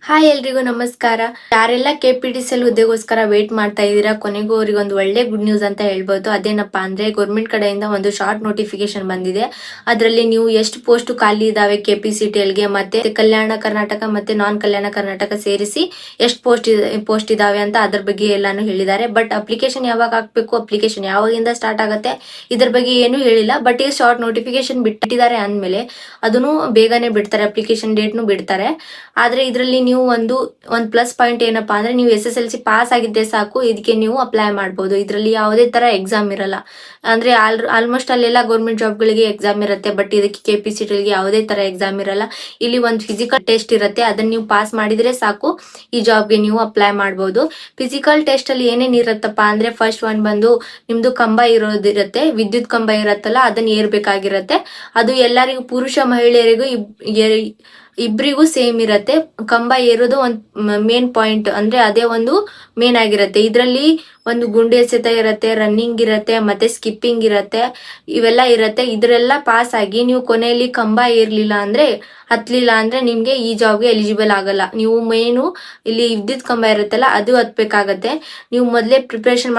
Hi ಎಲ್ರಿಗೂ ನಮಸ್ಕಾರ. ಯಾರೆಲ್ಲ KPTCL ಹುದ್ದೆಗೋಸ್ಕರ ವೇಟ್ ಮಾಡ್ತಾ ಇದ್ದೀರಾ, ಕೊನೆಗೂ ಅವ್ರಿಗೆ ಒಂದು ಒಳ್ಳೆ ಗುಡ್ ನ್ಯೂಸ್ ಅಂತ ಹೇಳ್ಬೋದು. ಅದೇನಪ್ಪಾ ಅಂದ್ರೆ ಗೌರ್ಮೆಂಟ್ ಕಡೆಯಿಂದ ಒಂದು ಶಾರ್ಟ್ ನೋಟಿಫಿಕೇಶನ್ ಬಂದಿದೆ. ಅದರಲ್ಲಿ ನೀವು ಎಷ್ಟು ಪೋಸ್ಟ್ ಖಾಲಿ ಇದಾವೆ KPCTL ಗೆ ಮತ್ತೆ ಕಲ್ಯಾಣ ಕರ್ನಾಟಕ ಮತ್ತೆ ನಾನ್ ಕಲ್ಯಾಣ ಕರ್ನಾಟಕ ಸೇರಿಸಿ ಎಷ್ಟು ಪೋಸ್ಟ್ ಇದಾವೆ ಅಂತ ಅದ್ರ ಬಗ್ಗೆ ಎಲ್ಲಾನು ಹೇಳಿದ್ದಾರೆ. ಬಟ್ ಅಪ್ಲಿಕೇಶನ್ ಯಾವಾಗ ಹಾಕ್ಬೇಕು, ಅಪ್ಲಿಕೇಶನ್ ಯಾವಾಗಿಂದ ಸ್ಟಾರ್ಟ್ ಆಗುತ್ತೆ ಇದ್ರ ಬಗ್ಗೆ ಏನು ಹೇಳಿಲ್ಲ. ಬಟ್ ಈ ಶಾರ್ಟ್ ನೋಟಿಫಿಕೇಶನ್ ಬಿಟ್ಟಿದ್ದಾರೆ ಅಂದ್ಮೇಲೆ ಅದನ್ನು ಬೇಗನೆ ಬಿಡ್ತಾರೆ, ಅಪ್ಲಿಕೇಶನ್ ಡೇಟ್ನು ಬಿಡ್ತಾರೆ. ಆದ್ರೆ ಇದರಲ್ಲಿ ನೀವು ಒಂದು ಪ್ಲಸ್ ಪಾಯಿಂಟ್ ಏನಪ್ಪಾ ಅಂದ್ರೆ ನೀವು SSLC ಪಾಸ್ ಆಗಿದ್ರೆ ಸಾಕು, ಇದಕ್ಕೆ ನೀವು ಅಪ್ಲೈ ಮಾಡಬಹುದು. ಇದರಲ್ಲಿ ಯಾವುದೇ ತರ ಎಕ್ಸಾಮ್ ಇರಲ್ಲ. ಅಂದ್ರೆ ಆಲ್ಮೋಸ್ಟ್ ಅಲ್ಲೆಲ್ಲ ಗೌರ್ಮೆಂಟ್ ಜಾಬ್ ಗಳಿಗೆ ಎಕ್ಸಾಮ್ ಇರುತ್ತೆ, ಬಟ್ ಇದಕ್ಕೆ KPCTL ಗೆ ಯಾವುದೇ ತರ ಎಕ್ಸಾಮ್ ಇರಲ್ಲ. ಇಲ್ಲಿ ಒಂದು ಫಿಸಿಕಲ್ ಟೆಸ್ಟ್ ಇರುತ್ತೆ, ಅದನ್ನ ನೀವು ಪಾಸ್ ಮಾಡಿದ್ರೆ ಸಾಕು ಈ ಜಾಬ್ಗೆ ನೀವು ಅಪ್ಲೈ ಮಾಡಬಹುದು. ಫಿಸಿಕಲ್ ಟೆಸ್ಟ್ ಅಲ್ಲಿ ಏನೇನ್ ಇರತ್ತಪ್ಪ ಅಂದ್ರೆ ಫಸ್ಟ್ ಒನ್ ಬಂದು ನಿಮ್ದು ಕಂಬ ಇರೋದಿರುತ್ತೆ, ವಿದ್ಯುತ್ ಕಂಬ ಇರತ್ತಲ್ಲ ಅದನ್ನ ಏರ್ಬೇಕಾಗಿರತ್ತೆ. ಅದು ಎಲ್ಲರಿಗೂ ಪುರುಷ ಮಹಿಳೆಯರಿಗೂ ಇಬ್ರಿಗೂ ಸೇಮ್ ಇರತ್ತೆ. ಕಂಬ ಏರೋದು ಒಂದು ಮೇನ್ ಪಾಯಿಂಟ್, ಅಂದ್ರೆ ಅದೇ ಒಂದು ಮೇನ್ ಆಗಿರತ್ತೆ. ಇದರಲ್ಲಿ ಒಂದು ಗುಂಡು ಎಸೆತ ಇರತ್ತೆ, ರನ್ನಿಂಗ್ ಇರತ್ತೆ, ಮತ್ತೆ ಸ್ಕಿಪ್ಪಿಂಗ್ ಇರತ್ತೆ, ಇವೆಲ್ಲ ಇರತ್ತೆ. ಇದ್ರೆಲ್ಲ ಪಾಸ್ ಆಗಿ ನೀವು ಕೊನೆಯಲ್ಲಿ ಕಂಬ ಏರ್ಲಿಲ್ಲ ಅಂದ್ರೆ, ಹತ್ಲಿಲ್ಲ ಅಂದ್ರೆ ನಿಮ್ಗೆ ಈ ಜಾಬ್ಗೆ ಎಲಿಜಿಬಲ್ ಆಗಲ್ಲ. ನೀವು ಮೇನು ಇಲ್ಲಿ ವಿದ್ಯುತ್ ಕಂಬ ಇರುತ್ತಲ್ಲ ಅದು ಹತ್ಬೇಕಾಗತ್ತೆ. ನೀವು ಮೊದ್ಲೇ ಪ್ರಿಪರೇಷನ್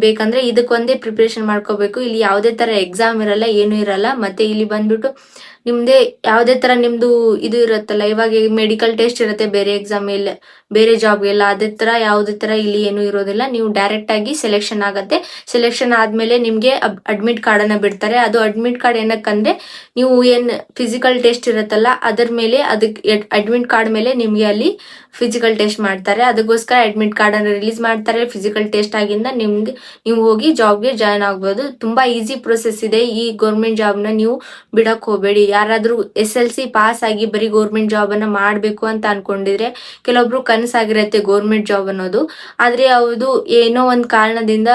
ಬೇಕಂದ್ರೆ ಇದಕ್ಕೊಂದೇ ಪ್ರಿಪರೇಷನ್ ಮಾಡ್ಕೋಬೇಕು. ಇಲ್ಲಿ ಯಾವುದೇ ತರ ಎಕ್ಸಾಮ್ ಇರಲ್ಲ, ಏನು ಇರಲ್ಲ. ಮತ್ತೆ ಇಲ್ಲಿ ಬಂದ್ಬಿಟ್ಟು ನಿಮ್ದೇ ಯಾವುದೇ ತರ ನಿಮ್ದು ಇದು ಇರುತ್ತಲ್ಲ, ಇವಾಗ ಮೆಡಿಕಲ್ ಟೆಸ್ಟ್ ಇರುತ್ತೆ ಬೇರೆ ಎಕ್ಸಾಮ್ ಇಲ್ಲ, ಬೇರೆ ಜಾಬ್ ಎಲ್ಲ ಅದೇ ತರ ಯಾವುದೇ ತರ ಇಲ್ಲಿ ಏನು ಇರೋದಿಲ್ಲ. ನೀವು ಡೈರೆಕ್ಟ್ ಆಗಿ ಸೆಲೆಕ್ಷನ್ ಆಗತ್ತೆ. ಸೆಲೆಕ್ಷನ್ ಆದ್ಮೇಲೆ ನಿಮ್ಗೆ ಅಡ್ಮಿಟ್ ಕಾರ್ಡ್ ಅನ್ನ ಬಿಡ್ತಾರೆ. ಅದು ಅಡ್ಮಿಟ್ ಕಾರ್ಡ್ ಏನಕ್ಕಂದ್ರೆ ನೀವು ಏನ್ ಫಿಸಿಕಲ್ ಟೆಸ್ಟ್ ಇರುತ್ತಲ್ಲ ಅದರ ಮೇಲೆ, ಅದಕ್ಕೆ ಅಡ್ಮಿಟ್ ಕಾರ್ಡ್ ಮೇಲೆ ನಿಮ್ಗೆ ಅಲ್ಲಿ ಫಿಸಿಕಲ್ ಟೆಸ್ಟ್ ಮಾಡ್ತಾರೆ. ಅದಕ್ಕೋಸ್ಕರ ಅಡ್ಮಿಟ್ ಕಾರ್ಡ್ ಅನ್ನು ರಿಲೀಸ್ ಮಾಡ್ತಾರೆ. ಫಿಸಿಕಲ್ ಟೆಸ್ಟ್ ಆಗಿಂದ ನಿಮ್ಗೆ ನೀವು ಹೋಗಿ ಜಾಬ್ಗೆ ಜಾಯ್ನ್ ಆಗ್ಬೋದು. ತುಂಬಾ ಈಸಿ ಪ್ರೊಸೆಸ್ ಇದೆ. ಈ ಗೌರ್ಮೆಂಟ್ ಜಾಬ್ ನ ನೀವು ಬಿಡಕ್ ಹೋಗ್ಬೇಡಿ. ಯಾರಾದ್ರೂ SLC ಪಾಸ್ ಆಗಿ ಬರೀ ಗೌರ್ಮೆಂಟ್ ಜಾಬ್ ಅನ್ನ ಮಾಡ್ಬೇಕು ಅಂತ ಅನ್ಕೊಂಡಿದ್ರೆ, ಕೆಲವೊಬ್ರು ಕನಸಾಗಿರತ್ತೆ ಗೌರ್ಮೆಂಟ್ ಜಾಬ್ ಅನ್ನೋದು. ಆದ್ರೆ ಅದು ಏನೋ ಒಂದ್ ಕಾರಣದಿಂದ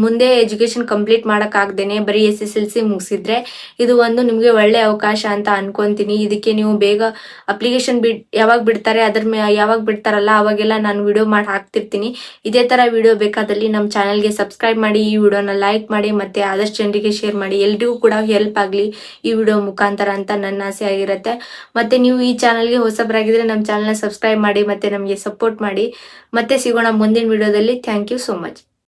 ಮುಂದೆ ಎಜುಕೇಶನ್ ಕಂಪ್ಲೀಟ್ ಮಾಡಕ್ ಆಗ್ದೇನೆ ಬರೀ SSLC ಮುಗಿಸಿದ್ರೆ ಇದು ಒಂದು ನಿಮ್ಗೆ ಒಳ್ಳೆ ಅವಕಾಶ ಅಂತ ಅನ್ಕೊಂತೀನಿ. ಇದಕ್ಕೆ ನೀವು ಬೇಗ ಅಪ್ಲಿಕೇಶನ್ ಯಾವಾಗ ಬಿಡ್ತಾರೆ ಯಾವಾಗ ಬಿಡ್ತಾರಲ್ಲ ಅವಾಗೆಲ್ಲ ನಾನು ವಿಡಿಯೋ ಮಾಡಿ ಹಾಕ್ತಿರ್ತೀನಿ. ಇದೇ ತರ ವಿಡಿಯೋ ಬೇಕಾದಲ್ಲಿ ನಮ್ಮ ಚಾನೆಲ್ಗೆ ಸಬ್ಸ್ಕ್ರೈಬ್ ಮಾಡಿ, ಈ ವಿಡಿಯೋನ ಲೈಕ್ ಮಾಡಿ, ಮತ್ತೆ ಆದಷ್ಟು ಜನರಿಗೆ ಶೇರ್ ಮಾಡಿ. ಎಲ್ರಿಗೂ ಕೂಡ ಹೆಲ್ಪ್ ಆಗ್ಲಿ ಈ ವಿಡಿಯೋ ಮುಖಾಂತರ ಅಂತ ನನ್ನ ಆಸೆ ಆಗಿರುತ್ತೆ. ಮತ್ತೆ ನೀವು ಈ ಚಾನಲ್ಗೆ ಹೊಸಬರಾಗಿದ್ರೆ ನಮ್ಮ ಚಾನಲ್ನ ಸಬ್ಸ್ಕ್ರೈಬ್ ಮಾಡಿ, ಮತ್ತೆ ನಮಗೆ ಸಪೋರ್ಟ್ ಮಾಡಿ. ಮತ್ತೆ ಸಿಗೋಣ ಮುಂದಿನ ವಿಡಿಯೋದಲ್ಲಿ. Thank you so much.